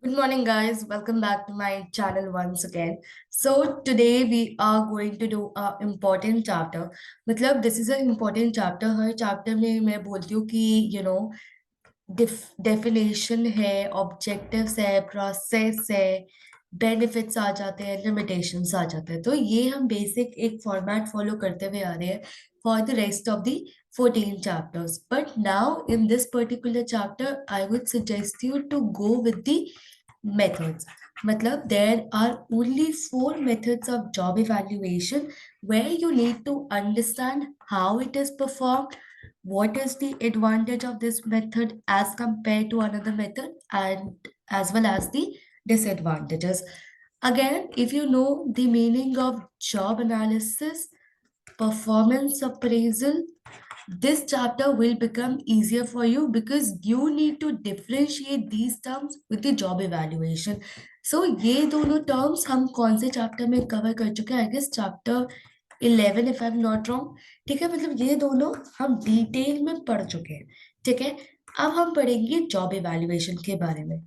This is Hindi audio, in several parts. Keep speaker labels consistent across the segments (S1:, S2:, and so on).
S1: Good morning, guys. Welcome back to my channel once again. So today we are going to do a important chapter. मतलब this is an important chapter. Her chapter में मैं बोलती हूँ कि डेफिनेशन है, ऑब्जेक्टिव्स है, प्रोसेस है, बेनिफिट्स आ जाते हैं, लिमिटेशंस आ जाते हैं। तो ये हम बेसिक एक फॉर्मेट फॉलो करते हुए आ रहे हैं for the rest of the 14 chapters. But now in this particular chapter, I would suggest you to go with the methods. मतलब there are only 4 methods of job evaluation where you need to understand how it is performed, what is the advantage of this method as compared to another method, and as well as the disadvantages. Again, if you know the meaning of job analysis, performance appraisal, this chapter will become easier for you because you need to differentiate these terms with the job evaluation. So ये दोनों terms हम कौन से chapter में cover कर चुके हैं? I guess chapter 11 if I'm not wrong. ठीक है, मतलब ये दोनों हम डिटेल में पढ़ चुके हैं. ठीक है, अब हम पढ़ेंगे जॉब इवैल्यूएशन के बारे में.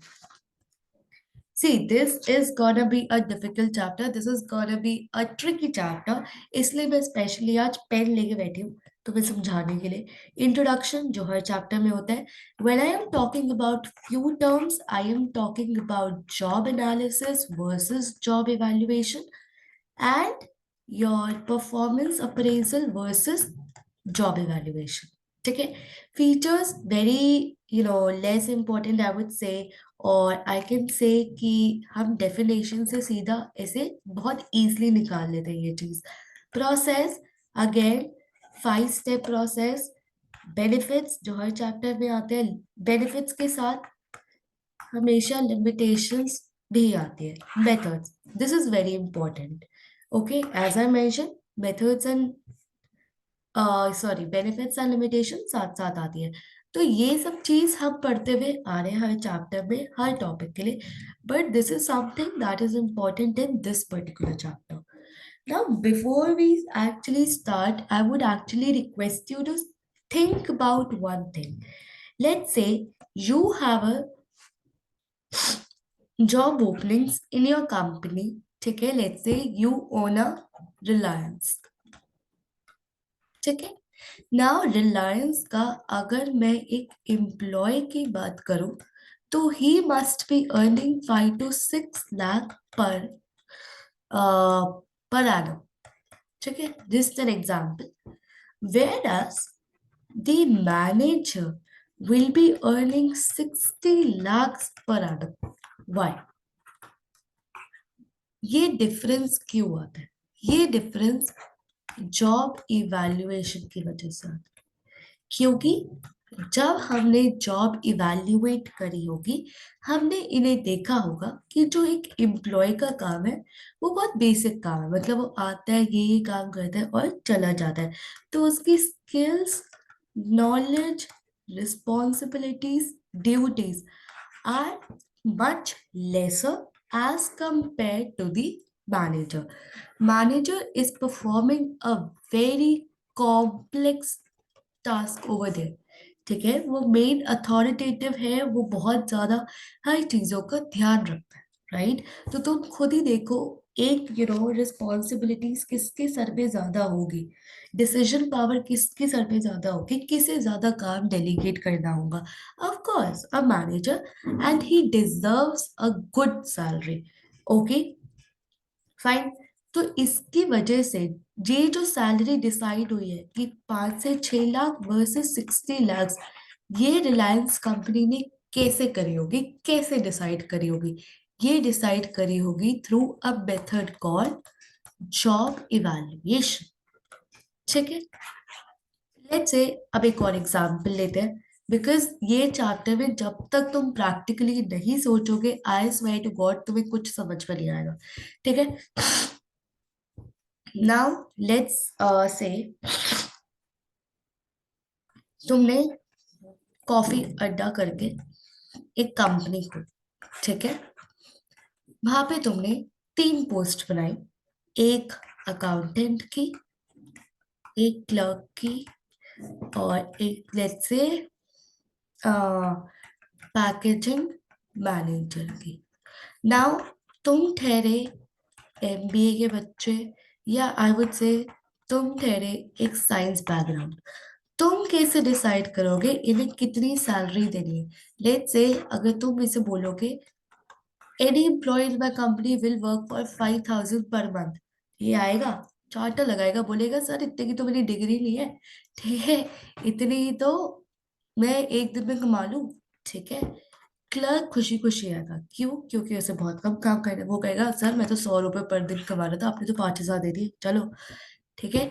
S1: See, this is gonna be a difficult chapter. This is gonna be a tricky chapter. इसलिए मैं स्पेशली आज पेन लेके बैठी हूँ तुम्हें समझाने के लिए. इंट्रोडक्शन जो हर चैप्टर में होता है. When I am talking about few terms, I am talking about job analysis versus job evaluation and your performance appraisal versus job evaluation. ठीक है, features very less important I would say, और आई कैन से कि हम डेफिनेशन से सीधा ऐसे बहुत इजीली निकाल लेते हैं ये चीज. Process, again 5 step process. Benefits जो हर चैप्टर में आते हैं, बेनिफिट्स के साथ हमेशा लिमिटेशंस भी आती है. Methods, this is very important. Okay, as I mention, methods and sorry benefits and limitation साथ साथ आती है. तो ये सब चीज हम पढ़ते हुए आ रहे हैं हर चैप्टर में, हर टॉपिक के लिए. But this is something that is important in this particular chapter. Now before we actually start, I would actually request you to think about one thing. Let's say you have a job openings in your company. ठीक है, let's say you own a Reliance. ठीक है, नाउ रिलायंस का अगर मैं एक एम्प्लॉय की बात करूं तो he must be earning 5 to 6 lakh per annum. ठीक है, just an example. Whereas the manager will be earning 60 lakhs per annum. Why? ये डिफरेंस क्यों आता है? ये डिफरेंस जॉब इवैल्यूएशन की वजह से आता है. क्योंकि जब हमने जॉब इवैल्यूएट करी होगी, हमने इन्हें देखा होगा कि जो एक एम्प्लॉय का काम है वो बहुत बेसिक काम है. मतलब वो आता है, ये काम करता है और चला जाता है. तो उसकी skills, knowledge, responsibilities, duties are much lesser as compared to the manager. Manager is performing a very complex task over there. ठीक है, वो मेन अथॉरिटेटिव है, वो बहुत ज्यादा हर चीजों का ध्यान रखता है. राइट, तो तुम खुद ही देखो, एक रिस्पॉन्सिबिलिटीज किसके सर पे ज्यादा होगी, डिसीजन पावर किसके सर पे ज्यादा होगी, किसे ज्यादा काम डेलीगेट करना होगा? Of course a manager, and he deserves a good salary. Okay, fine. तो इसकी वजह से ये जो सैलरी डिसाइड हुई है कि 5 से 6 लाख वर्सेस 60 lakhs, ये रिलायंस कंपनी ने कैसे करी होगी, कैसे डिसाइड करी होगी? ये डिसाइड करी होगी through a method called job evaluation. ठीक है, लेट्स से अब एक और एग्जांपल लेते हैं, बिकॉज ये चैप्टर में जब तक तुम प्रैक्टिकली नहीं सोचोगे, आई स्वेयर टू गॉड तुम्हें कुछ समझ में नहीं आएगा. ठीक है, नाउ लेट्स से तुमने कॉफी अड्डा करके एक कंपनी खोली. ठीक है, वहां पे तुमने 3 पोस्ट बनाई. एक अकाउंटेंट की, एक क्लर्क की, और एक लेट्स से पैकेजिंग मैनेजर की. नाउ तुम ठहरे एमबीए के बच्चे, या आई वुड से तुम ठहरे एक साइंस बैकग्राउंड, तुम कैसे डिसाइड करोगे इन्हें कितनी सैलरी देनी है? लेट्स से अगर तुम इसे बोलोगे any employ in my company will work for 5,000 per month, ये आएगा, चार्टर लगाएगा, बोलेगा सर इतने की तो मेरी डिग्री नहीं है, ठीक है, इतनी ही तो मैं एक दिन में कमा लूं, ठीक है। क्लर्क खुशी खुशी आएगा, क्यों? क्योंकि उसे बहुत कम काम करना है। वो कहेगा सर मैं तो 100 रुपए पर दिन कमा रहा था, आपने तो 5,000 दे दिए, चलो, ठीक है।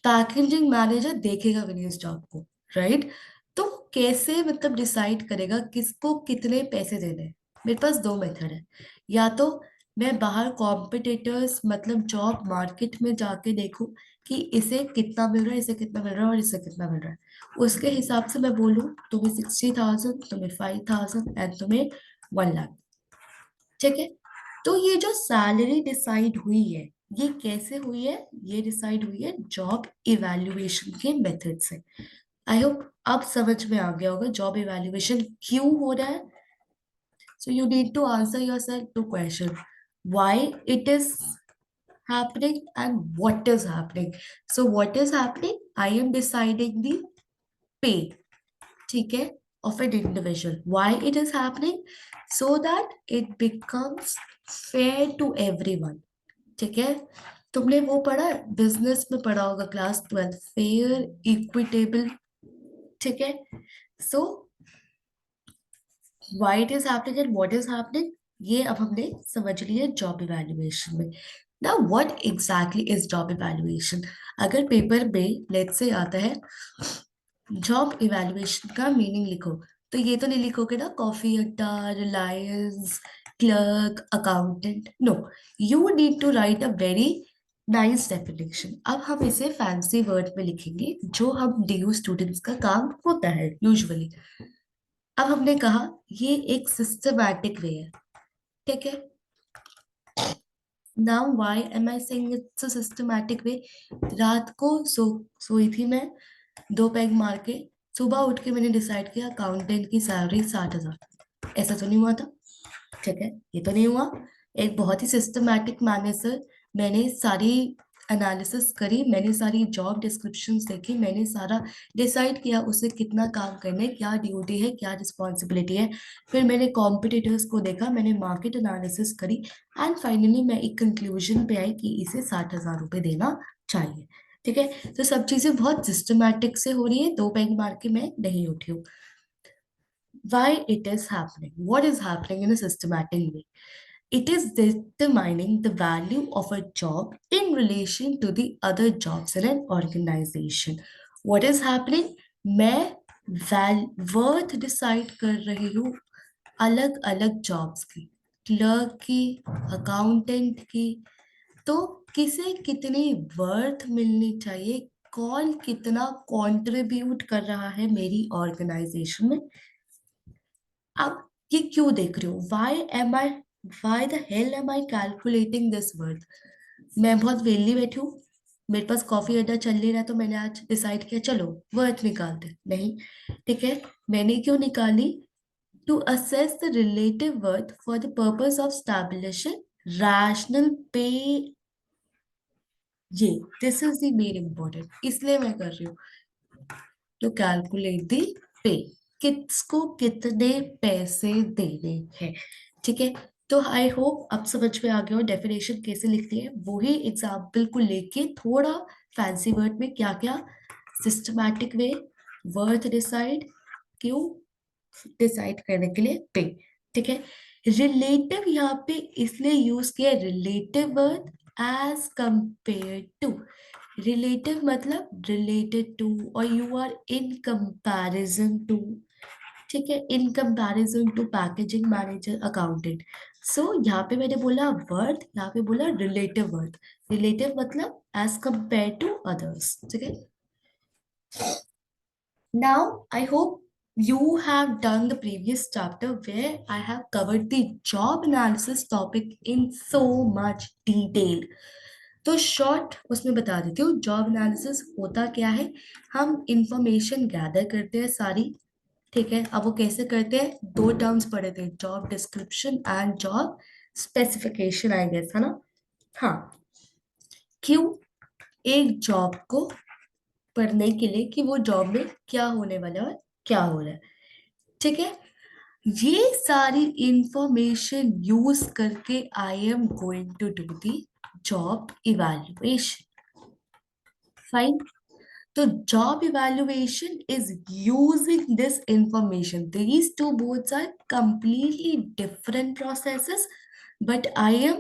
S1: पैकेजिंग मैनेजर देखेगा भी नहीं इस जॉब को, राइट? तो कैसे मतलब डिसाइड करेगा किसको कितने पैसे देने हैं? मेरे पास दो मेथड है, या तो मैं बाहर कॉम्पिटिटर्स मतलब जॉब मार्केट में जाके देखूं कि इसे कितना मिल रहा है, इसे कितना मिल रहा है और इसे कितना मिल रहा है, उसके हिसाब से मैं बोलूं तुम्हें 60,000, तुम्हें 5,000 एंड तुम्हें 1 लाख, ठीक है। तो ये जो सैलरी डिसाइड हुई है, ये कैसे हुई है? ये डिसाइड हुई है जॉब इवैल्यूएशन के मेथड से। आई होप अब समझ में आ गया होगा जॉब इवैल्यूएशन क्यों हो रहा है। So you need to answer yourself to question, why it is happening and what is happening. So what is happening? I am deciding the pay, ठीक है, of an individual. Why it is happening? So that it becomes fair to everyone, ठीक है। तुमने वो पढ़ा है, बिजनेस में पढ़ा होगा क्लास 12, फेयर इक्विटेबल, ठीक है। So why it is happening and what is happening, ये अब हमने समझ लिया जॉब इवैल्यूएशन में। ना what exactly is job evaluation? अगर पेपर में लेट्स से आता है जॉब इवैल्यूएशन का मीनिंग लिखो, तो ये तो नहीं लिखोगे ना कॉफी अड्डा, Reliance, clerk, accountant, no, you need to write a very nice definition. अब हम इसे फैंसी वर्ड में लिखेंगे जो हम डीयू स्टूडेंट्स का काम होता है यूजुअली। अब हमने कहा ये एक सिस्टमैटिक वे है, ठीक है। Now why am I saying it's a systematic way? रात को सोई थी मैं, दो पैग मार के, सुबह उठ के मैंने डिसाइड किया अकाउंटेंट की सैलरी 60,000, ऐसा तो नहीं हुआ था, ठीक है, ये तो नहीं हुआ। एक बहुत ही सिस्टमैटिक मैनर से मैंने सारी एनालिसिस करी, मैंने सारी जॉब डिस्क्रिप्शन देखी, मैंने सारा डिसाइड किया उसे कितना काम करना है, क्या ड्यूटी है, क्या रिस्पॉन्सिबिलिटी है। फिर मैंने कॉम्पिटिटर्स को देखा, मैंने मार्केट एनालिसिस करी, एंड फाइनली मैं एक कंक्लूजन पे आई कि इसे 60,000 रुपये देना चाहिए, ठीक है। तो सब चीजें बहुत सिस्टमैटिक से हो रही है, दो पैग मार के मैं नहीं उठी हूँ। Why it is happening? What is happening in a systematic way? It is determining the value of a job in relation to the other jobs in an organization. What is happening? मैं वर्थ डिसाइड कर रही हूँ अलग अलग जॉब्स की, क्लर्क की, अकाउंटेंट की, तो किसे कितनी वर्थ मिलनी चाहिए, कौन कितना कंट्रीब्यूट कर रहा है मेरी ऑर्गेनाइजेशन में। अब ये क्यों देख रही हूँ? Why the hell am I calculating this worth? मैं बहुत वेली बैठी हूँ, मेरे पास कॉफी अड्डा चल नहीं रहा, तो मैंने आज डिसाइड किया चलो वर्थ निकालते, नहीं, ठीक है। मैंने क्यों निकाली? To assess the relative worth for the purpose of establishing rational pay, ये this is the main important, इसलिए मैं कर रही हूँ टू कैलकुलेट दी पे, किसको कितने पैसे देने हैं, ठीक है। तो आई होप अब समझ में आ गया हो डेफिनेशन कैसे लिखती है, वही एग्जाम्पल को लेके थोड़ा फैंसी वर्ड में क्या क्या, सिस्टमैटिक वे, वर्थ डिसाइड, क्यों डिसाइड करने के लिए पे, ठीक है। रिलेटिव यहाँ पे इसलिए यूज किया, relative worth as compare to, relative मतलब रिलेटेड टू, और you are in comparison to, ठीक है, in comparison to packaging manager, accountant. So यहाँ पे मैंने बोला वर्थ, यहाँ पे बोला रिलेटिव वर्थ, रिलेटिव मतलब एज कंपेयर टू अदर्स, ठीक है। Now, I hope you have done the previous chapter where I have covered the job analysis topic in so much detail. तो शॉर्ट उसमें बता देती हूँ जॉब एनालिसिस होता क्या है। हम इंफॉर्मेशन गैदर करते हैं सारी, ठीक है, अब वो कैसे करते हैं, दो टर्म्स पढ़े थे, job description and job specification, I guess, है ना। हाँ, क्यों, एक जॉब को पढ़ने के लिए कि वो जॉब में क्या होने वाला है और क्या हो रहा है। ठीक है, ये सारी इंफॉर्मेशन यूज करके I am going to do the job evaluation. Fine. तो job evaluation is using this information. These two both are completely different processes, but I am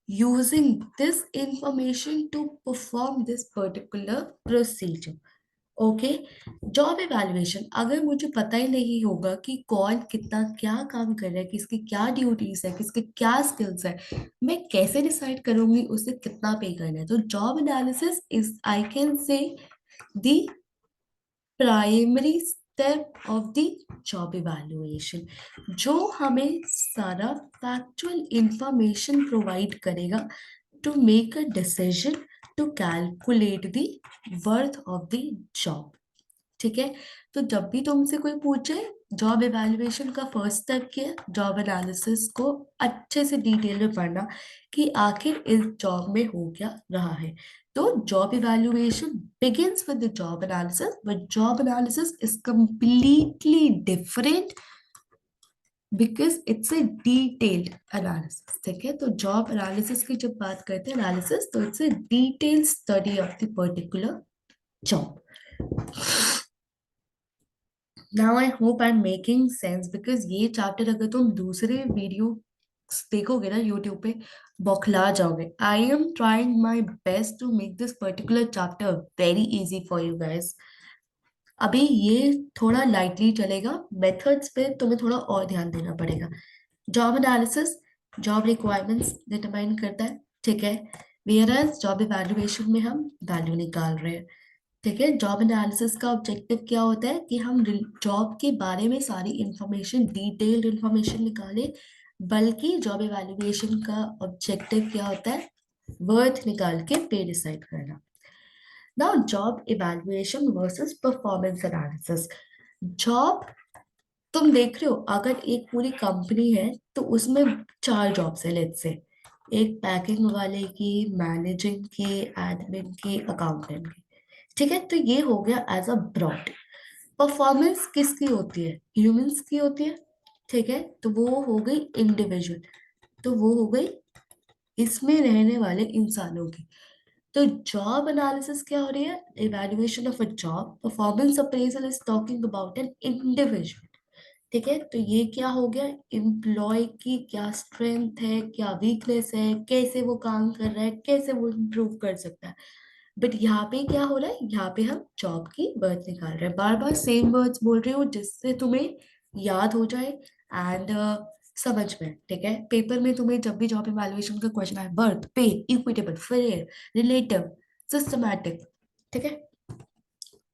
S1: using this information to perform this particular procedure. Okay, job evaluation, अगर मुझे पता ही नहीं होगा कि कौन कितना क्या काम कर रहा है, किसकी क्या ड्यूटीज है, किसके क्या स्किल्स है, मैं कैसे डिसाइड करूंगी उसे कितना पे करना है। तो job analysis is, I can say, the primary step of the job evaluation, जो हमें सारा फैक्चुअल इंफॉर्मेशन प्रोवाइड करेगा to make a decision to calculate the worth of the job. ठीक है, तो जब भी तुमसे कोई पूछे जॉब इवैल्यूएशन का फर्स्ट स्टेप क्या है, जॉब एनालिसिस को अच्छे से डिटेल में पढ़ना कि आखिर इस जॉब में हो क्या रहा है। तो job evaluation begins with the job analysis, but job analysis is completely different because it's a detailed analysis। ठीक है, तो जॉब एनालिसिस की जब बात करते हैं एनालिसिस, तो it's a detailed study of the particular job। Now I hope I am making sense, because ये चैप्टर अगर तुम दूसरे वीडियो देखोगे ना यूट्यूब पे, बौखला जाओगे। I am trying my best to make this particular chapter very easy for you guys. अभी ये थोड़ा लाइटली चलेगा, मेथड्स पे तुम्हें थोड़ा और ध्यान देना पड़ेगा। Job analysis job requirements determine करता है। ठीक है, वेयर एज जॉब इवैल्यूएशन में हम वैल्यू निकाल रहे हैं। ठीक है, जॉब एनालिसिस का ऑब्जेक्टिव क्या होता है कि हम जॉब के बारे में सारी इंफॉर्मेशन, डिटेल्ड इंफॉर्मेशन निकालें। बल्कि जॉब इवैल्यूएशन का ऑब्जेक्टिव क्या होता है, वर्थ निकाल के पे डिसाइड करना। Now job evaluation versus performance analysis. Job, तुम देख रहे हो अगर एक पूरी कंपनी है तो उसमें चार जॉब्स है, लेट्स से, एक पैकिंग वाले की, मैनेजिंग की, एडमिन की, अकाउंटेंट की। ठीक है, तो ये हो गया एज अ ब्रॉड। परफॉर्मेंस किसकी होती है, ह्यूमंस की होती है। ठीक है, तो वो हो गई इंडिविजुअल, तो वो हो गई इसमें रहने वाले इंसानों की। तो जॉब एनालिसिस क्या हो रही है, evaluation of a job. Performance appraisal is talking about an individual. ठीक है, तो ये क्या हो गया, एम्प्लॉय की क्या स्ट्रेंथ है, क्या वीकनेस है, कैसे वो काम कर रहा है, कैसे वो इम्प्रूव कर सकता है। बट यहाँ पे क्या हो रहा है, यहाँ पे हम जॉब की वर्थ निकाल रहे हैं, बार बार सेम वर्ड्स बोल रही हूँ जिससे तुम्हें याद हो जाए एंड समझ में। ठीक है, पेपर में तुम्हें जब भी जॉब इवैल्यूएशन का क्वेश्चन आए, वर्थ, पे, इक्विटेबल, फेयर, रिलेटिव, सिस्टमैटिक। ठीक है,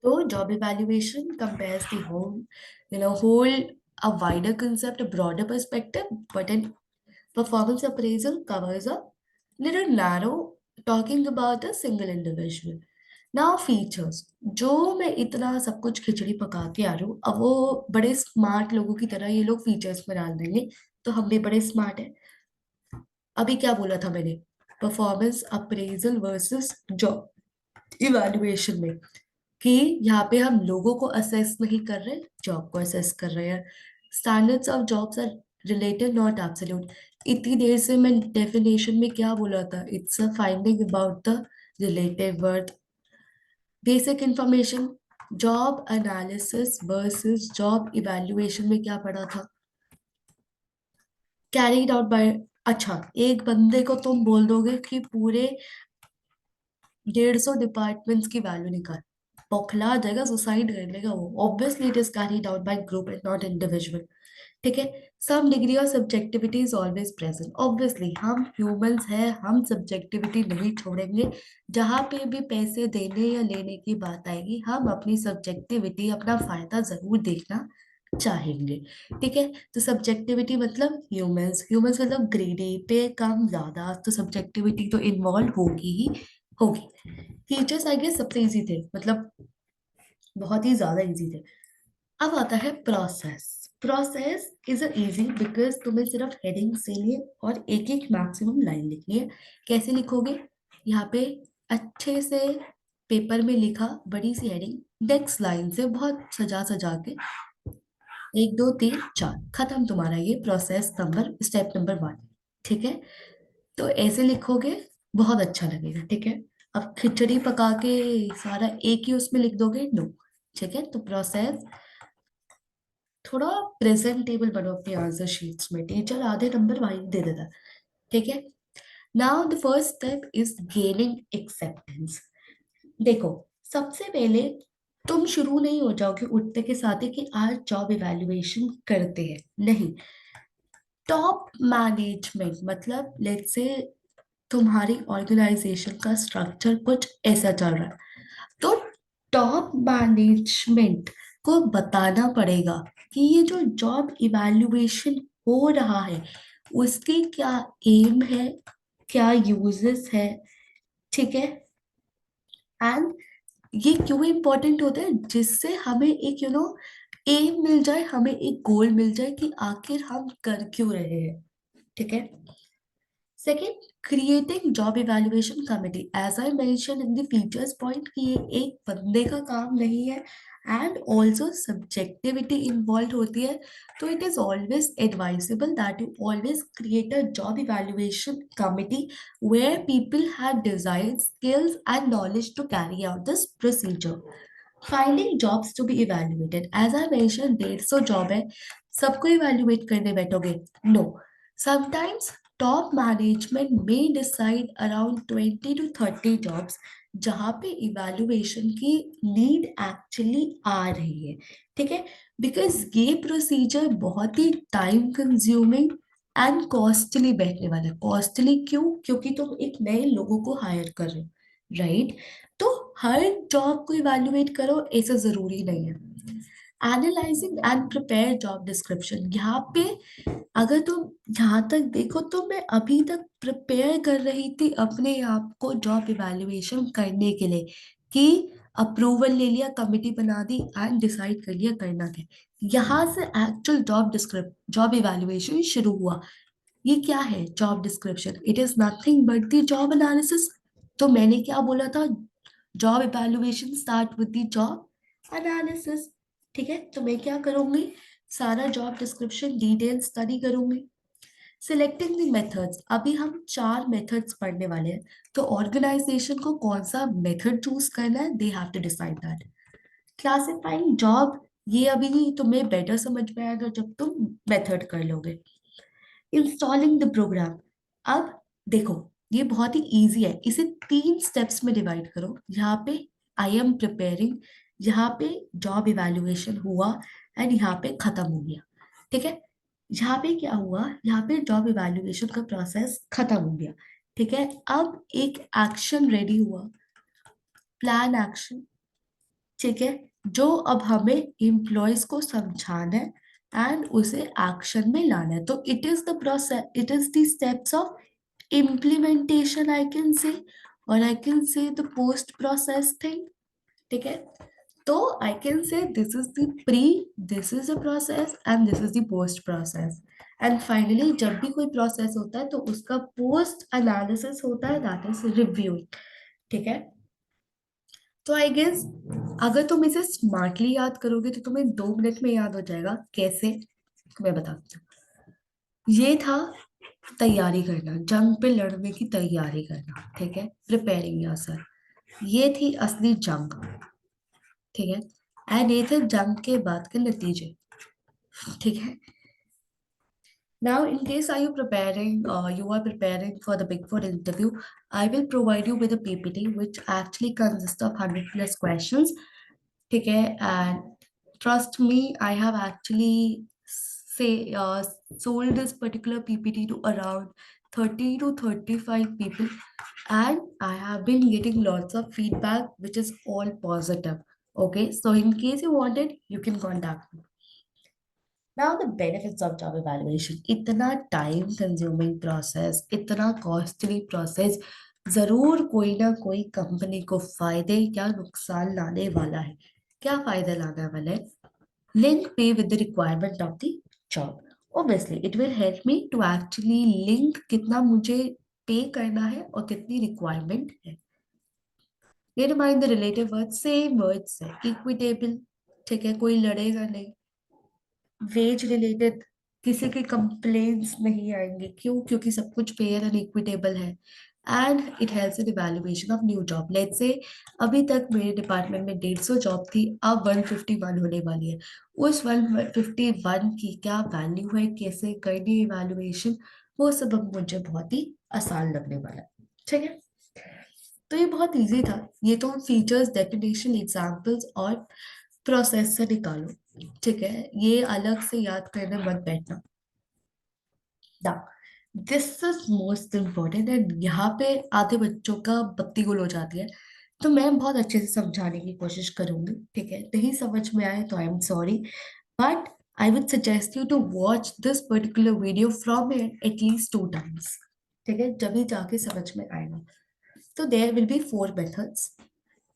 S1: तो job evaluation compares the whole, a wider concept, a broader perspective, but an performance appraisal covers a little narrow, talking about a single individual. Now features, जो मैं इतना सब कुछ खिचड़ी पका के आ रही हूँ, अब वो बड़े स्मार्ट लोगों की तरह ये लोग फीचर्स में डाल देंगे, तो हम भी बड़े स्मार्ट है। अभी क्या बोला था मैंने, performance appraisal versus job evaluation में, कि यहाँ पे हम लोगों को असेस नहीं कर रहे, जॉब को असेस कर रहे हैं। Standards of jobs are relative not absolute. इतनी देर से मैं डेफिनेशन में क्या बोला था, it's a finding about the relative worth. Basic information, job analysis versus job evaluation में क्या पढ़ा था, कैरीड आउट बाय, अच्छा, एक बंदे को तुम बोल दोगे कि पूरे 150 डिपार्टमेंट्स की वैल्यू निकाल, बौखला जाएगा, सुसाइड कर लेगा वो। Obviously it is carried out by group and not individual. ठीक है, some degree of subjectivity is always present. Obviously हम ह्यूमंस हैं, हम सब्जेक्टिविटी नहीं छोड़ेंगे। जहां पे भी पैसे देने या लेने की बात आएगी, हम अपनी सब्जेक्टिविटी, अपना फायदा जरूर देखना चाहेंगे। ठीक है, तो सब्जेक्टिविटी मतलब ह्यूमंस, ह्यूमंस मतलब ग्रेडी, पे कम ज्यादा, तो सब्जेक्टिविटी तो इन्वॉल्व होगी ही होगी। फीचर्स आई गेस सबसे इजी थे, मतलब बहुत ही ज्यादा इजी थे। अब आता है process. Process is easy because तुम्हें सिर्फ हेडिंग से लिए और एक एक मैक्सिमम लाइन लिखनी है। कैसे लिखोगे? यहाँ पे अच्छे से पेपर में लिखा, बड़ी सी हेडिंग, नेक्स्ट लाइन से बहुत सजा सजा के, 1 2 3 4, खत्म तुम्हारा ये प्रोसेस नंबर, स्टेप नंबर 1। ठीक है, तो ऐसे लिखोगे, बहुत अच्छा लगेगा। ठीक है, अब खिचड़ी पका के सारा एक ही उसमें लिख दोगे, नो। ठीक है, तो प्रोसेस, थोड़ा प्रेजेंटेबल बनो अपनी आंसर शीट्स में, टीचर आधे नंबर वहीं दे देता है। ठीक है, now the first step is gaining acceptance. देखो, सबसे पहले तुम शुरू नहीं हो जाओगे उठते के साथ ही कि आज जॉब इवैल्यूएशन करते हैं, नहीं। टॉप मैनेजमेंट मतलब लेट्स से तुम्हारी ऑर्गेनाइजेशन का स्ट्रक्चर कुछ ऐसा चल रहा है, तो टॉप मैनेजमेंट को बताना पड़ेगा कि ये जो जॉब इवैल्यूएशन हो रहा है उसके क्या एम है, क्या यूजेस है। ठीक है, एंड ये क्यों इम्पोर्टेंट होता है, जिससे हमें एक एम मिल जाए, हमें एक गोल मिल जाए कि आखिर हम कर क्यों रहे हैं। ठीक है, second, creating job evaluation committee. As I mention in the features point कि ये एक बंदे का काम नहीं है, एंड ऑल्सो सब्जेक्टिविटी इन्वॉल्व होती है। तो it is always advisable that you always create a job evaluation committee where people have desired skills and knowledge to carry out this procedure. Finding jobs to be evaluated. As I mentioned, 150 job है, सबको इवेल्युएट करने बैठोगे? No. Sometimes top management may decide around 20 to 30 jobs जहां पे इवेल्युएशन की नीड एक्चुअली आ रही है। ठीक है, बिकॉज ये प्रोसीजर बहुत ही टाइम कंज्यूमिंग एंड कॉस्टली बैठने वाला है। कॉस्टली क्यों? क्योंकि तुम एक नए लोगों को हायर कर रहे हो, राइट? तो हर जॉब को इवैल्यूएट करो ऐसा जरूरी नहीं है। Analysing and prepare job description, यहाँ पे अगर तुम यहाँ तक देखो तो मैं अभी तक प्रिपेयर कर रही थी अपने आप को जॉब इवैल्यूएशन करने के लिए, कि अप्रूवल ले लिया, कमिटी बना दी एंड डिसाइड कर लिया करना क्या। यहाँ से एक्चुअल जॉब इवैल्यूएशन शुरू हुआ। ये क्या है job description? It is nothing but the job analysis. तो मैंने क्या बोला था? Job evaluation start with the job analysis. ठीक है, तो मैं क्या करूंगी? सारा जॉब डिस्क्रिप्शन डिटेल स्टडी करूंगी। सिलेक्टिंग द मेथड्स, अभी हम 4 मेथड्स पढ़ने वाले हैं, तो ऑर्गेनाइजेशन को कौन सा मेथड चूज करना है, they have to decide that. Classifying job, ये अभी तुम्हें बेटर समझ में आएगा जब तुम मेथड कर लोगे। इंस्टॉलिंग द प्रोग्राम, अब देखो ये बहुत ही इजी है, इसे 3 स्टेप्स में डिवाइड करो। यहाँ पे आई एम प्रिपेयरिंग, यहाँ पे जॉब इवैल्यूएशन हुआ एंड यहाँ पे खत्म हो गया। ठीक है, यहाँ पे क्या हुआ? यहाँ पे जॉब इवैल्यूएशन का प्रोसेस खत्म हो गया। ठीक है, अब एक एक्शन रेडी हुआ, प्लान एक्शन। ठीक है, जो अब हमें एम्प्लॉयज को समझाना है एंड उसे एक्शन में लाना है। तो it is the process, it is the steps of implementation I can say, और I can say the post process thing. ठीक है, तो I can say this is the pre, this is the process and this is the post process. And finally जब भी कोई प्रोसेस होता है तो उसका पोस्ट एनालिसिस होता है, दैट इज रिव्यू। ठीक है, तो आई गेस अगर तुम इसे स्मार्टली याद करोगे तो तुम्हें 2 मिनट में याद हो जाएगा। कैसे? मैं बताती हूँ। ये था तैयारी करना, जंग पे लड़ने की तैयारी करना। ठीक है, प्रिपेयरिंग योर सेल्फ। ये थी असली जंग। ठीक है, एंड ये थे जंग के बाद के नतीजे। ठीक है, now in case are you preparing, you are preparing for the Big Four interview, I will provide you with a PPT which actually consists of 100+ questions. ठीक है, and trust me, I have actually say sold this particular PPT to around 30 to 35 people, and I have been getting lots of feedback which is all positive. Okay, so in case you want it, you can contact me. Now the benefits of job evaluation, इतना टाइम कंज्यूमिंग प्रोसेस, इतना कॉस्टली प्रोसेस, जरूर कोई ना कोई कंपनी को फायदे या नुकसान लाने वाला है। क्या फायदा लाने वाला है? Link pay with the requirement of the job. Obviously, it will help me to actually link कितना मुझे पे करना है और कितनी रिक्वायरमेंट है. ये remind the relative word, same words है. इक्विटेबल, ठीक है, कोई लड़ेगा नहीं. वेज रिलेटेड किसी के कंप्लेन्स नहीं आएंगे. क्यों? क्योंकि सब कुछ फेयर एंड इक्विटेबल है. And it helps in evaluation of new job. Let's say अभी तक मेरे डिपार्टमेंट में 150 जॉब थी, अब 151 होने वाली है. उस 151 की क्या वैल्यू है, कैसे करनी इवैल्यूएशन, वो सब अब मुझे बहुत ही आसान लगने वाला है. ठीक है, तो ये बहुत इजी था. ये तो फीचर्स, डेफिनेशन, एग्जांपल्स और प्रोसेस से निकालो. ठीक है, ये अलग से याद करने मत बैठना. ना, this is most important. And यहाँ पे आधे बच्चों का बत्ती गुल हो जाती है. तो मैं बहुत अच्छे से समझाने की कोशिश करूंगी. ठीक है, नहीं समझ में आए तो I am sorry, but I would suggest you to watch this particular video from at least 2 times. ठीक है, जब भी जाके समझ में आएगा. So there will be 4 methods: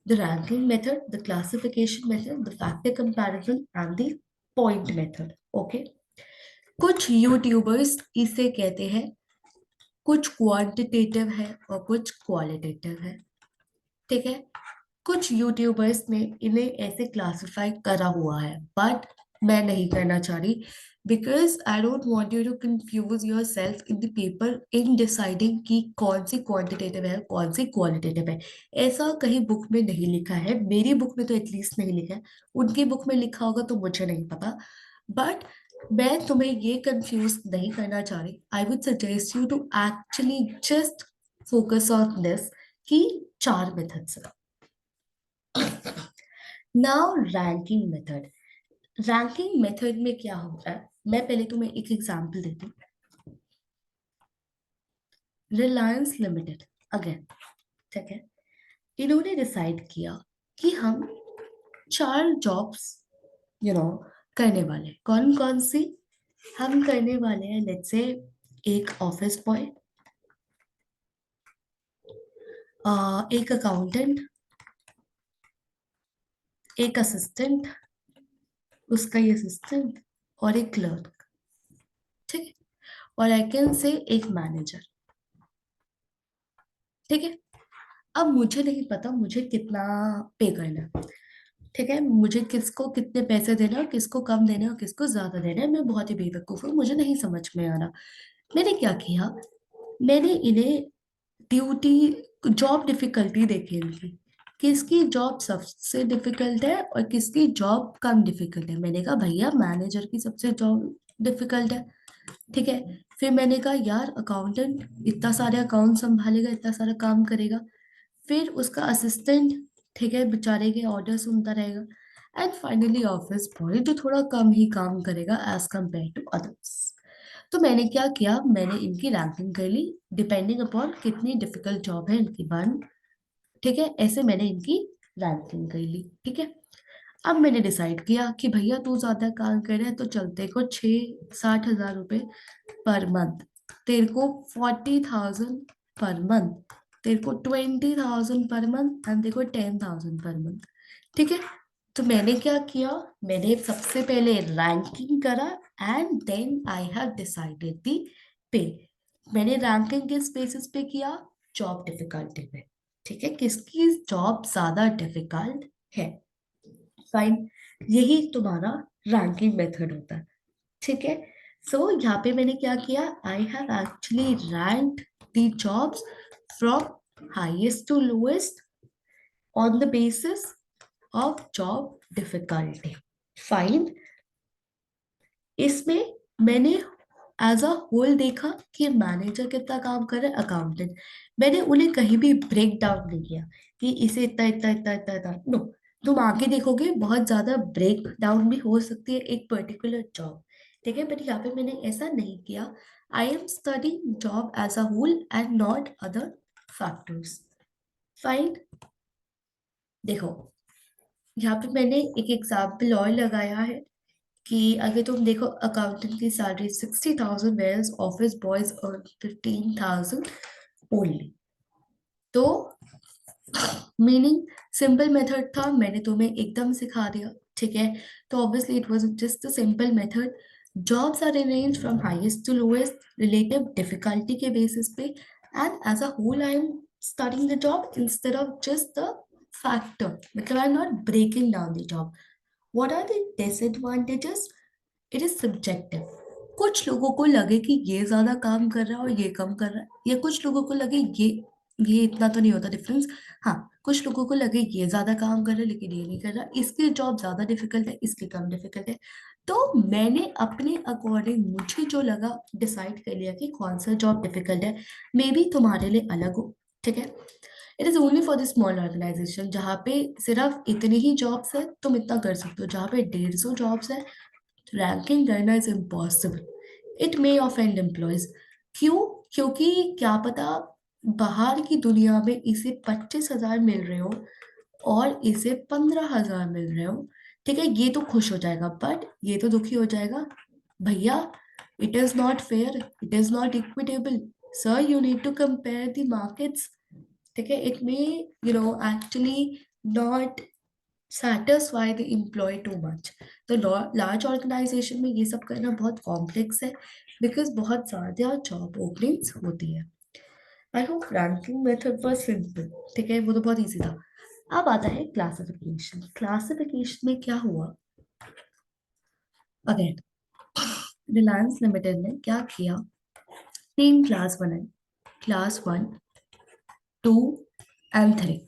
S1: the ranking method, the classification method, the factor comparison, and the point method. Okay. कुछ यूट्यूबर्स इसे कहते हैं, कुछ क्वांटिटेटिव है और कुछ क्वालिटेटिव है. ठीक है, कुछ यूट्यूबर्स ने इन्हें ऐसे क्लासिफाई करा हुआ है, बट मैं नहीं करना चाह रही, because I don't want you to confuse yourself in the paper in deciding कि कौन सी क्वांटिटेटिव है कौन सी क्वालिटेटिव है. ऐसा कहीं बुक में नहीं लिखा है. मेरी बुक में तो एटलीस्ट नहीं लिखा है. उनकी बुक में लिखा होगा तो मुझे नहीं पता, बट मैं तुम्हें ये कंफ्यूज नहीं करना चाह रही. I would suggest you to actually just focus on this कि 4 methods. Now ranking method. Ranking method में क्या होता है, मैं पहले तुम्हें एक एग्जांपल देती हूँ. रिलायंस लिमिटेड अगेन, ठीक है, इन्होंने डिसाइड किया कि हम 4 जॉब्स करने वाले हैं. कौन कौन सी हम करने वाले हैं? लेट्स से एक ऑफिस बॉय, एक अकाउंटेंट, एक असिस्टेंट, उसका ही असिस्टेंट, और एक क्लर्क. ठीक है, और आई कैन से एक मैनेजर. ठीक है, अब मुझे नहीं पता मुझे कितना पे करना है. ठीक है, मुझे किसको कितने पैसे देने हैं और किसको कम देने हैं और किसको ज्यादा देने हैं, मैं बहुत ही बेवकूफ हूँ, मुझे नहीं समझ में आ रहा. मैंने क्या किया, मैंने इन्हें ड्यूटी, जॉब डिफिकल्टी देखी इनकी, किसकी जॉब सबसे डिफिकल्ट है और किसकी जॉब कम डिफिकल्ट है. मैंने कहा भैया मैनेजर की सबसे जॉब डिफिकल्ट है. ठीक है, फिर मैंने कहा यार अकाउंटेंट इतना सारे अकाउंट संभालेगा, इतना सारा काम करेगा. फिर उसका असिस्टेंट, ठीक है, बेचारे के ऑर्डर सुनता रहेगा. एंड फाइनली ऑफिस बॉय जो थोड़ा कम ही काम करेगा एज कंपेयर टू अदर्स. तो मैंने क्या किया, मैंने इनकी रैंकिंग कर ली डिपेंडिंग अपॉन कितनी डिफिकल्ट जॉब है इनकी. वन, ठीक है, ऐसे मैंने इनकी रैंकिंग कर ली. ठीक है, अब मैंने डिसाइड किया कि भैया तू ज्यादा काम कर रहा है तो चलते को 60,000 रुपए पर मंथ, तेरे को 40,000 पर मंथ, तेरे को 20,000 पर मंथ, एंड तेरे को 10,000 पर मंथ. ठीक है, तो मैंने क्या किया, मैंने सबसे पहले रैंकिंग करा and then I have decided the pay. मैंने रैंकिंग किस बेसिस पे किया? जॉब डिफिकल्टी पे. ठीक है, किसकी जॉब ज्यादा डिफिकल्ट है. फाइन, यही तुम्हारा रैंकिंग मेथड होता है. ठीक है, सो यहाँ पे मैंने क्या किया, I have actually ranked the jobs from highest to lowest on the basis of job difficulty. Fine, इसमें मैंने एज अ होल देखा कि मैनेजर कितना काम कर रहा है, अकाउंटेंट. मैंने उन्हें कहीं भी ब्रेक डाउन नहीं किया कि इसे इतना इतना इतना इतना इतना. नो, तुम आगे देखोगे बहुत ज्यादा ब्रेक डाउन भी हो सकती है एक पर्टिकुलर जॉब. ठीक है, बट यहाँ पे मैंने ऐसा नहीं किया. I am studying job as a whole and not other factors. Fine, देखो यहाँ पे मैंने एक एग्जाम्पल और लगाया है कि अगर तुम देखो अकाउंटेंट की salary 60,000 whereas office boys earn 15,000 only. तो मीनिंग सिंपल मेथड था, मैंने तुम्हें एकदम सिखा दिया. ठीक है, तो obviously it was just a simple method. Jobs are arrange from highest to lowest relative difficulty के बेसिस पे, and as a whole I am studying the job instead of just the factor. मतलब I'm not breaking down the job. What are the disadvantages? It is subjective. कुछ लोगों को लगे कि ये ज्यादा काम कर रहा है और ये कम कर रहा है, या कुछ लोगों को लगे ये इतना तो नहीं होता डिफरेंस. हाँ, कुछ लोगों को लगे ये ज्यादा काम कर रहा है लेकिन ये नहीं कर रहा, इसकी जॉब ज्यादा डिफिकल्ट है, इसकी कम डिफिकल्ट है. तो मैंने अपने अकॉर्डिंग मुझे जो लगा डिसाइड कर लिया कि कौन सा जॉब डिफिकल्ट है. मे बी तुम्हारे लिए अलग हो. ठीक है. It is only for the small organization जहाँ पे सिर्फ इतनी ही जॉब्स है, तुम इतना कर सकते हो. जहाँ पे 150 जॉब्स है, रैंकिंग करना is impossible. It may offend employees. क्यों? क्योंकि क्या पता बाहर की दुनिया में इसे 25,000 मिल रहे हो और इसे 15,000 मिल रहे हो. ठीक है, ये तो खुश हो जाएगा, बट ये तो दुखी हो जाएगा. भैया, it is not fair, it is not equitable. Sir, you need to compare the markets. ठीक है, it may actually not satisfy the employee too much. तो लार्ज ऑर्गेनाइजेशन में ये सब करना बहुत कॉम्प्लेक्स है, बिकॉज बहुत ज्यादा जॉब ओपनिंग्स होती है. I hope ranking method was simple. ठीक है, वो तो बहुत इजी था. अब आता है क्लासिफिकेशन. क्लासिफिकेशन में क्या हुआ? अगेन रिलायंस लिमिटेड ने क्या किया? 3 क्लास बनाई. Class 1, 2 and 3.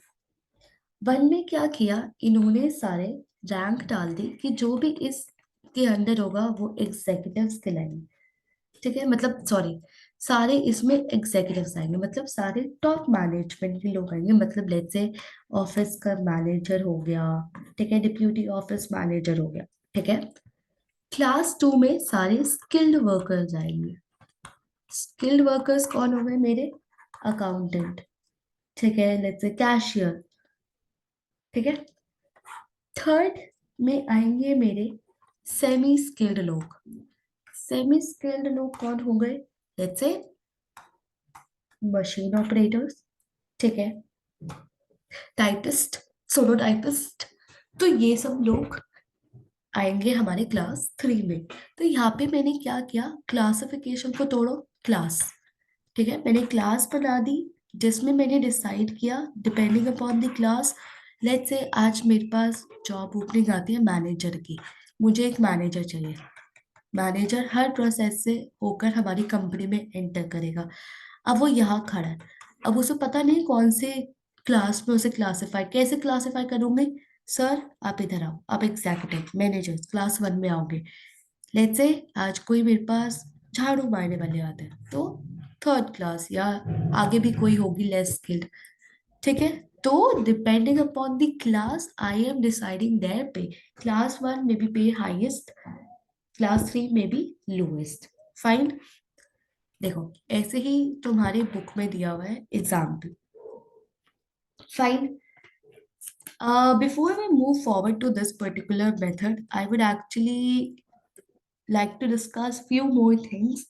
S1: 1 में क्या किया? इन्होंने सारे रैंक डाल दी कि जो भी इसके अंदर होगा वो एग्जीक्यूटिव्स कहलाएंगे. ठीक है, मतलब सॉरी, सारे इसमें एग्जीक्यूटिव्स आएंगे, मतलब सारे टॉप मैनेजमेंट के लोग आएंगे. मतलब लेट्स से ऑफिस का मैनेजर हो गया, ठीक है, डिप्यूटी ऑफिस मैनेजर हो गया. ठीक है. क्लास 2 में सारे स्किल्ड वर्कर्स आएंगे. स्किल्ड वर्कर्स कौन हो गए मेरे? अकाउंटेंट, ठीक है, लेट्स से कैशियर. ठीक है. थर्ड में आएंगे मेरे सेमी स्किल्ड लोग. सेमी स्किल्ड लोग कौन हो गए? Let's say machine operators. ठीक है, टाइपिस्ट, सोलो टाइपिस्ट. तो ये सब लोग आएंगे हमारे क्लास 3 में. तो यहाँ पे मैंने क्या किया? क्लासिफिकेशन को तोड़ो. क्लास, ठीक है, मैंने क्लास बना दी जिसमें मैंने डिसाइड किया depending upon the class. Let's say आज मेरे पास जॉब ओपनिंग आती है मैनेजर की. मुझे एक मैनेजर चाहिए. मैनेजर हर प्रोसेस से होकर हमारी कंपनी में एंटर करेगा. अब वो यहाँ खड़ा है. अब उसे पता नहीं कौन से क्लास में उसे क्लासिफाई, कैसे क्लासिफाई करूंगे? सर, आप इधर आओ, आप एग्जीक्यूटिव मैनेजर क्लास 1 में आओगे. लेट्स से आज कोई मेरे पास झाड़ू मारने वाले आते हैं, तो 3rd क्लास या आगे भी कोई होगी लेस स्किल्ड. ठीक है. तो depending upon the class I am deciding their pay. Class 1 में बी पे हाईएस्ट, क्लास 3 में बी लोएस्ट. फाइन. देखो, ऐसे ही तुम्हारे बुक में दिया हुआ है example. Fine. Before we move forward to this particular method, I would actually like to discuss few more things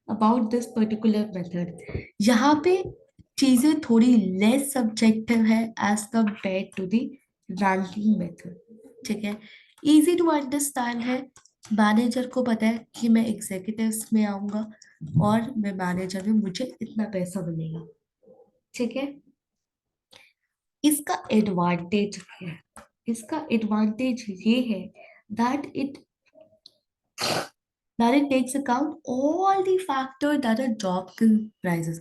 S1: about this particular method. यहाँ पे चीजें थोड़ी less subjective है as compared to the ranking method. ठीक है, easy to understand है. मैनेजर को पता है कि मैं एग्जीक्यूटिव्स में आऊंगा और मैं मैनेजर में मुझे इतना पैसा मिलेगा. ठीक है. इसका एडवांटेज है, इसका एडवांटेज ये है that it takes account all the factor that a job comprises.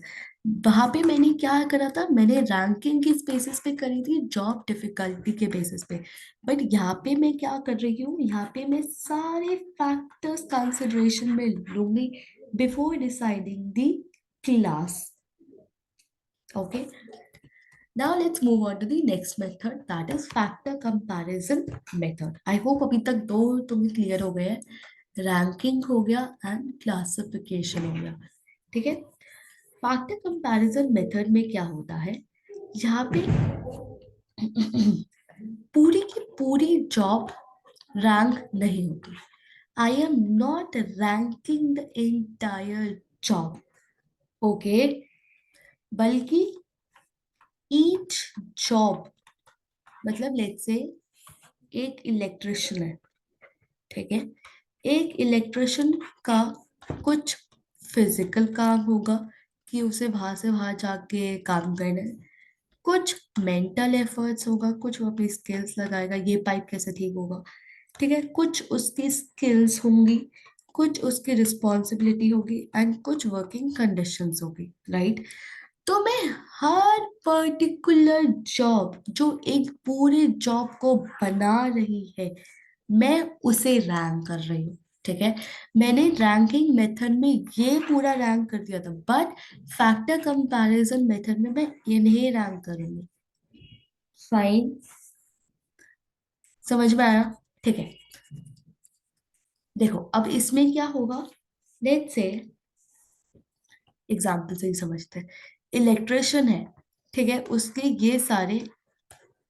S1: वहां पे मैंने क्या करा था? मैंने रैंकिंग के बेसिस पे करी थी, जॉब डिफिकल्टी के बेसिस पे. बट यहाँ पे मैं क्या कर रही हूँ? यहाँ पे मैं सारे फैक्टर्स कंसिडरेशन में लूंगी before deciding the class. Okay. Now let's move on to the next method, that is factor comparison method. I hope अभी तक दो तुम्हें क्लियर हो गए हैं. रैंकिंग हो गया एंड क्लासिफिकेशन हो गया. ठीक है. फैक्टर कंपैरिजन मेथड में क्या होता है? यहाँ पे पूरी की पूरी जॉब रैंक नहीं होती. I am not ranking the entire job. Okay. बल्कि ईच जॉब, मतलब लेट्स से एक इलेक्ट्रिशियन है, ठीक है। एक इलेक्ट्रिशियन का कुछ फिजिकल काम होगा कि उसे वहां से वहां जाके काम करना है, कुछ मेंटल एफर्ट्स होगा, कुछ वो अपनी स्किल्स लगाएगा, ये पाइप कैसे ठीक होगा, ठीक है, कुछ उसकी स्किल्स होंगी, कुछ उसकी रिस्पॉन्सिबिलिटी होगी एंड कुछ वर्किंग कंडीशंस होगी, राइट। तो मैं हर पर्टिकुलर जॉब जो एक पूरे जॉब को बना रही है, मैं उसे रैंक कर रही हूँ, ठीक है। मैंने रैंकिंग मेथड में ये पूरा रैंक कर दिया था, बट फैक्टर कंपैरिजन मेथड में मैं इन्हें रैंक करूंगी। फाइन, समझ में आया? ठीक है। देखो अब इसमें क्या होगा, लेट्स से एग्जाम्पल से ही समझते हैं। इलेक्ट्रिशियन है, ठीक है, उसके ये सारे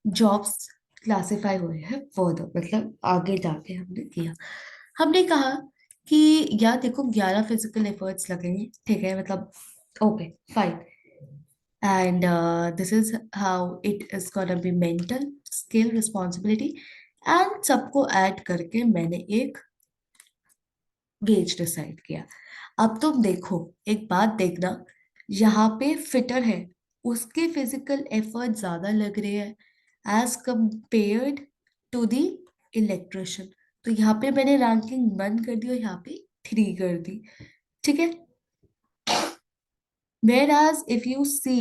S1: जॉब्स क्लासिफाई हुए हैं फर्दर, मतलब आगे जाके हमने किया, हमने कहा कि यार देखो 11 फिजिकल एफर्ट्स लगेंगे, ठीक है, मतलब okay fine, and this is how it is gonna be mental skill responsibility, and सबको ऐड करके मैंने एक वेज डिसाइड किया। अब तुम देखो, एक बात देखना, यहाँ पे फिटर है, उसके फिजिकल एफर्ट ज्यादा लग रहे हैं as compared to the electrician, तो यहाँ पे मैंने रैंकिंग 1 कर दी और यहाँ पे 3 कर दी, ठीक है। Where as if you see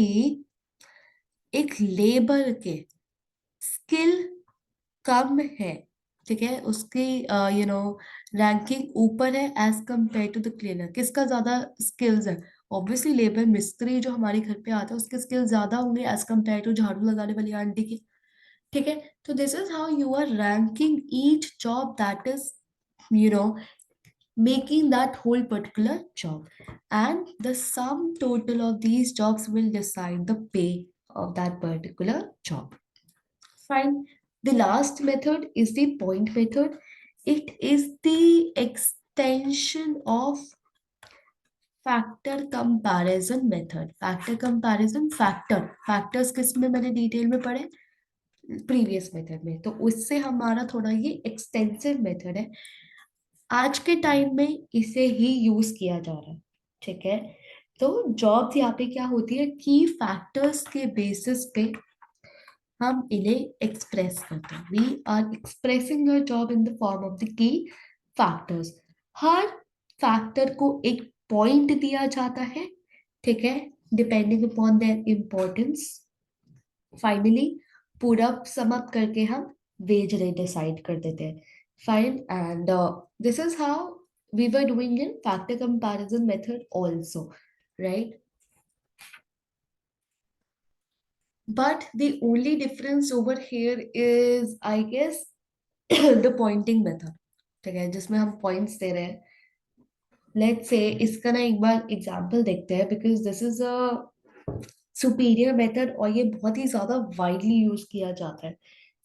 S1: एक लेबर के स्किल कम है, ठीक है, उसकी रैंकिंग ऊपर है as compare to the cleaner, किसका ज्यादा स्किल्स है? ऑब्वियसली लेबर मिस्त्री जो हमारे घर पे आता है उसके स्किल्स ज्यादा होंगे एज कंपेयर टू झाड़ू लगाने वाली आंटी के, ठीक है। तो this is how you are ranking each job that is you know making that whole particular job, and the sum total of these jobs will decide the pay of that particular job. Fine. The last method is the point method. It is the extension of factor comparison method. Factor comparison, factors किस में मैंने डिटेल में पढ़े? प्रीवियस मेथड में, तो उससे हमारा थोड़ा ये एक्सटेंसिव मेथड है, आज के टाइम में इसे ही यूज किया जा रहा है, ठीक है। तो जॉब्स यहाँ पे क्या होती है, की फैक्टर्स के बेसिस पे हम इन्हें एक्सप्रेस करते हैं, we are expressing your job in the form of the key factors. हर फैक्टर को एक पॉइंट दिया जाता है, ठीक है, depending upon their importance. Finally पूरा सम अप करके हम वेज रेट डिसाइड कर देते हैं। Fine, and this is how we were doing in factor comparison method also, right. But the only difference over here is, I guess, the pointing method, ठीक है, जिसमें हम पॉइंट्स दे रहे हैं। लेट्स से इसका ना एक बार एग्जांपल देखते हैं, because this is a superior method और ये बहुत ही ज्यादा वाइडली यूज किया जाता है,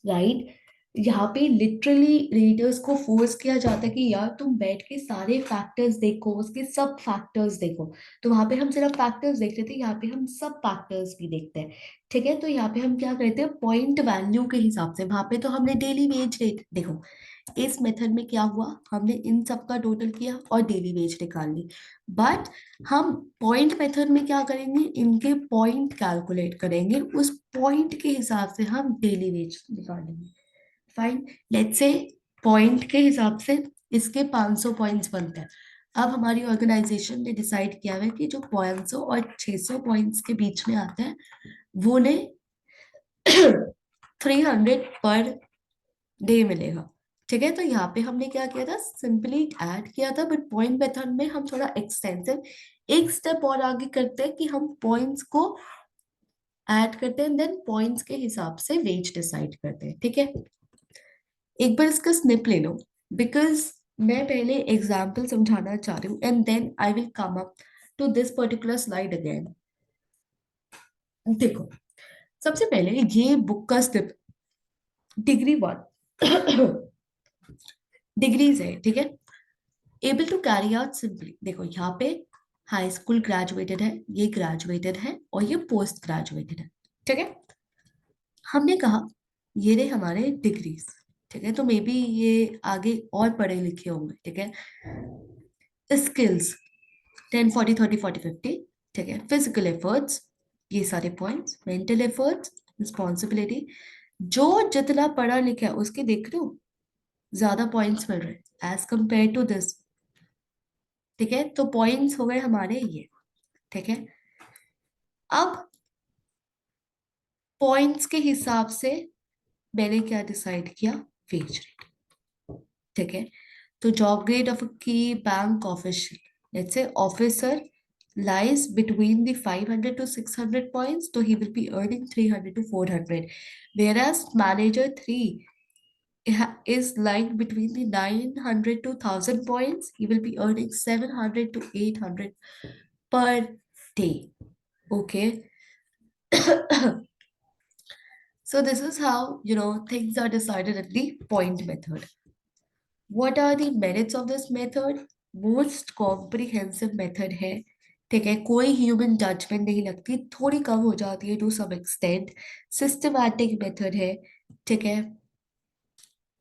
S1: राइट। यहाँ पे लिटरली रीडर्स को फोर्स किया जाता है कि यार तुम बैठ के सारे फैक्टर्स देखो, उसके सब फैक्टर्स देखो। तो वहां पे हम सिर्फ फैक्टर्स देखते थे, यहाँ पे हम सब फैक्टर्स भी देखते हैं, ठीक है। तो यहाँ पे हम क्या करते हैं, पॉइंट वैल्यू के हिसाब से, वहां पे तो हमने डेली वेज रेट, देखो इस मेथड में क्या हुआ, हमने इन सब का टोटल किया और डेली वेज निकाल ली, बट हम पॉइंट मेथड में क्या करेंगे, इनके पॉइंट कैलकुलेट करेंगे, उस पॉइंट के हिसाब से हम डेली वेज निकालेंगे। फाइन, लेट्स से पॉइंट के हिसाब से इसके 500 पॉइंट्स बनते हैं। अब हमारी ऑर्गेनाइजेशन ने डिसाइड किया है कि जो 500 और 600 पॉइंट्स के बीच में आते हैं वो ने 300 पर डे मिलेगा, ठीक है। तो यहाँ पे हमने क्या किया था, सिंपली ऐड किया था, बट पॉइंट मेथड में हम थोड़ा एक्सटेंसिव एक स्टेप और आगे करते हैं कि हम पॉइंट्स को ऐड करते हैं, देन पॉइंट्स के हिसाब से वेज डिसाइड करते हैं, ठीक है। एक बार इसका स्निप ले लो, बिकॉज मैं पहले एग्जाम्पल समझाना चाह रही हूँ and then I will come up to this particular slide again. देखो सबसे पहले ये बुक का स्निप, डिग्री 1 डिग्रीज है, ठीक है। Able to carry out simply, देखो यहाँ पे हाई स्कूल ग्रेजुएटेड है, ये ग्रेजुएटेड है और ये पोस्ट ग्रेजुएटेड है, ठीक है। हमने कहा ये रहे हमारे डिग्रीज, ठीक है, तो मे बी ये आगे और पढ़े लिखे होंगे, ठीक है। स्किल्स 10 40 30 40 50, ठीक है। फिजिकल एफर्ट्स, ये सारे पॉइंट्स। मेंटल एफर्ट्स, रिस्पॉन्सिबिलिटी, जो जितना पढ़ा लिखा है उसके देख रहे हो ज्यादा पॉइंट्स मिल रहे हैं एज कंपेयर टू दिस, ठीक है। तो पॉइंट्स हो गए हमारे ये, ठीक है। अब पॉइंट्स के हिसाब से मैंने क्या डिसाइड किया, वेज रेट, ठीक है। तो job grade of a key bank official, let's say officer, lies between the 500 to 600 points, so he will be earning 300 to 400. Whereas manager 3 is lying between the 900 to 1000 points, he will be earning 700 to 800 per day. Okay. So this is how, things are decided in the point method. What are the merits of this method? Most comprehensive method है, ठीक है। कोई ह्यूमन जजमेंट नहीं लगती, थोड़ी कम हो जाती है to some extent. Systematic method है, ठीक है।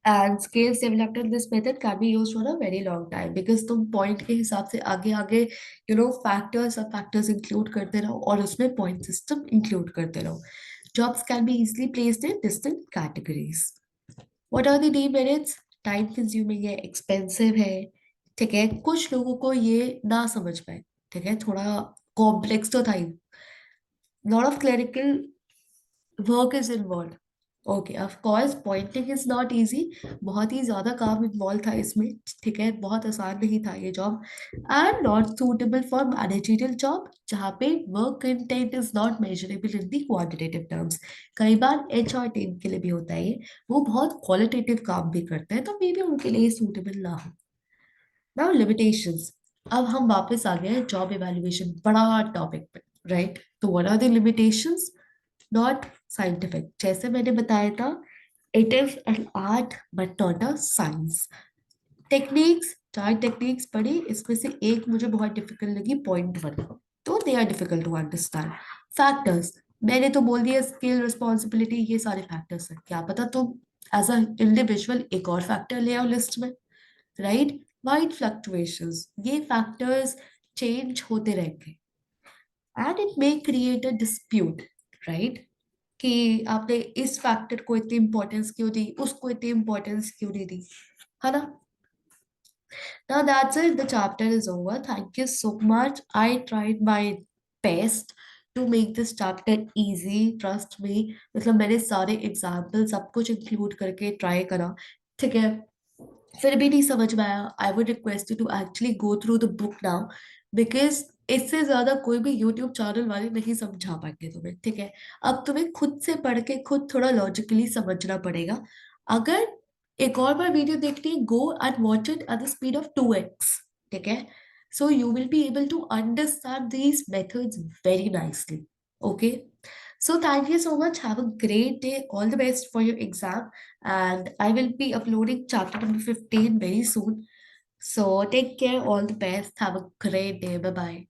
S1: And skills developed in this method can be used for a very long time, because तुम पॉइंट के हिसाब से आगे आगे फैक्टर्स, सब फैक्टर्स इंक्लूड करते रहो और उसमें पॉइंट सिस्टम इंक्लूड करते रहो। Jobs can be easily placed in distinct categories. What are the demerits? Time consuming है, एक्सपेंसिव है, ठीक है। कुछ लोगों को ये ना समझ पाए, ठीक है, थोड़ा कॉम्प्लेक्स तो था ही। Lot of clerical work is involve. Okay, of course pointing is not easy, बहुत ही ज्यादा काम इन्वॉल्व था इसमें, ठीक है। बहुत आसान नहीं था ये job. And not suitable for managerial job, जहाँ पे work content is not measurable in the quantitative terms. कई बार एचआर टीम के लिए भी होता है ये, वो बहुत क्वालिटेटिव काम भी करते हैं, तो मे बी उनके लिए सूटेबल ना हो। Now limitations. अब हम वापस आ गए जॉब इवैल्यूएशन, बड़ा टॉपिक पे, राइट। तो what are the limitations? Not scientific, जैसे मैंने बताया था, it is an art but not a science. Techniques, 4 techniques पढ़ी, इसमें से एक मुझे बहुत डिफिकल्ट लगी, पॉइंट 1, तो they are difficult to understand. Factors, मैंने तो बोल दिया, स्किल, रिस्पॉन्सिबिलिटी, ये सारे फैक्टर्स हैं। क्या पता तुम एज अ इंडिविजुअल एक और फैक्टर ले आओ लिस्ट में, राइट। वाइड फ्लक्चुएशंस, ये फैक्टर्स चेंज होते रहेंगे and it may create a dispute, right, कि आपने इस फैक्टर को इतनी इंपॉर्टेंस क्यों दी, उसको इतनी इंपॉर्टेंस क्यों नहीं दी, है ना। Now that's it. The chapter is over. Thank you so much. I tried my best to make this chapter easy. Trust me. मतलब मैंने सारे एग्जाम्पल सब कुछ इंक्लूड करके ट्राई करा, ठीक है। फिर भी नहीं समझ में आया, I would request you to actually go through the book now, because इससे ज्यादा कोई भी यूट्यूब चैनल वाले नहीं समझा पाएंगे तुम्हें, ठीक है। अब तुम्हें खुद से पढ़ के खुद थोड़ा लॉजिकली समझना पड़ेगा। अगर एक और बार वीडियो देखनी है, go and watch it at the speed of 2x, ठीक है। So you will be able to understand these methods very nicely, okay. So thank you so much. Have a great day. All the best for your exam. And I will be uploading chapter number 15 very soon. So take care. All the best. Have a great day. Bye bye.